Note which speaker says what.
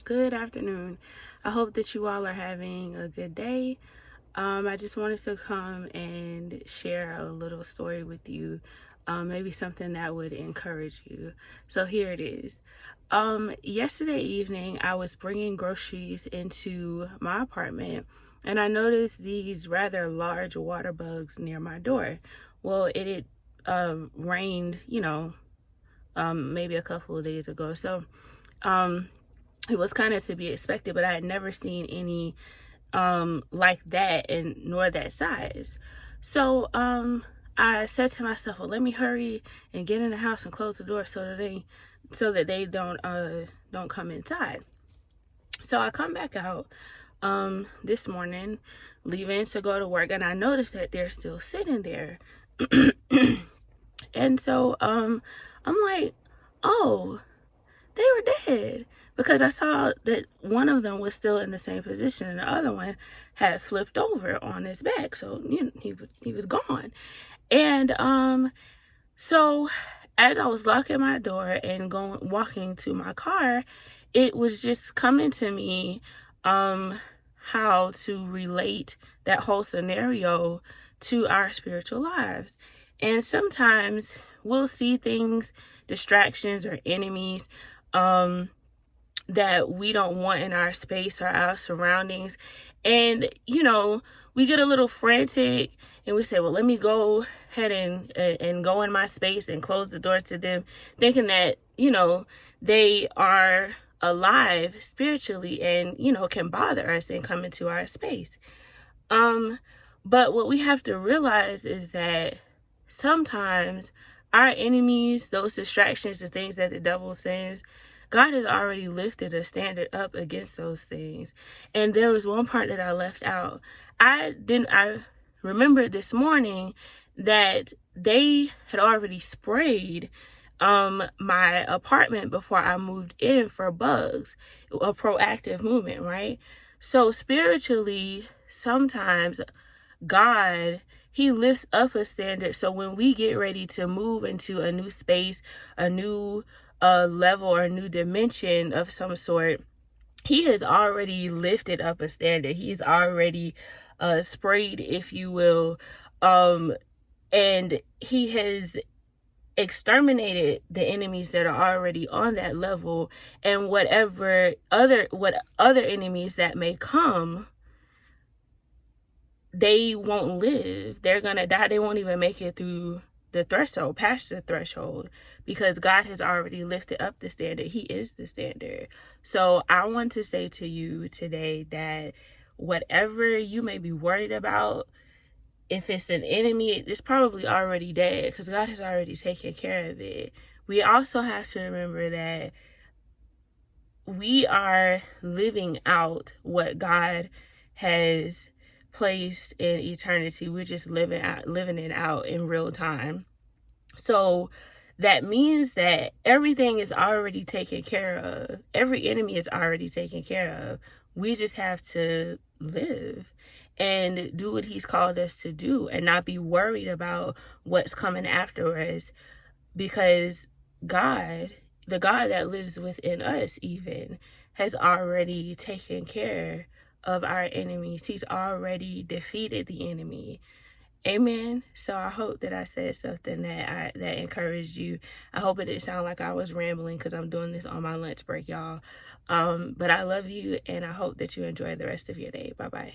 Speaker 1: Good afternoon. I hope that you all are having a good day. I just wanted to come and share a little story with you, maybe something that would encourage you. So here it is. Yesterday evening, I was bringing groceries into my apartment, and I noticed these rather large water bugs near my door. Well, it had rained, maybe a couple of days ago. So, it was kind of to be expected, but I had never seen any like that, and nor that size. So I said to myself, well, let me hurry and get in the house and close the door so that they don't come inside. So I come back out this morning, leaving to go to work, and I noticed that they're still sitting there. And so I'm like, oh, they were dead, because I saw that one of them was still in the same position and the other one had flipped over on his back. So he was gone. And so as I was locking my door and walking to my car, it was just coming to me how to relate that whole scenario to our spiritual lives. And sometimes we'll see things, distractions or enemies that we don't want in our space or our surroundings. And, we get a little frantic and we say, well, let me go ahead and go in my space and close the door to them, thinking that, they are alive spiritually and, can bother us and come into our space. But what we have to realize is that sometimes our enemies, those distractions, the things that the devil sends, God has already lifted a standard up against those things. And there was one part that I left out. I remembered this morning that they had already sprayed my apartment before I moved in for bugs, a proactive movement, right? So spiritually, sometimes God, he lifts up a standard. So when we get ready to move into a new space, a new level or a new dimension of some sort, he has already lifted up a standard. He's already sprayed, if you will, and he has exterminated the enemies that are already on that level, and what other enemies that may come, they won't live. They're gonna die. They won't even make it through the threshold, past the threshold, because God has already lifted up the standard. He is the standard. So I want to say to you today that whatever you may be worried about, if it's an enemy, it's probably already dead, because God has already taken care of it. We also have to remember that we are living out what God has placed in eternity. We're just living it out in real time. So that means that everything is already taken care of. Every enemy is already taken care of. We just have to live and do what he's called us to do and not be worried about what's coming after us, because God, the God that lives within us even, has already taken care of our enemies. He's already defeated the enemy. Amen. So I hope that I said something that encouraged you. I hope it didn't sound like I was rambling, because I'm doing this on my lunch break, y'all. But I love you, and I hope that you enjoy the rest of your day. Bye-bye.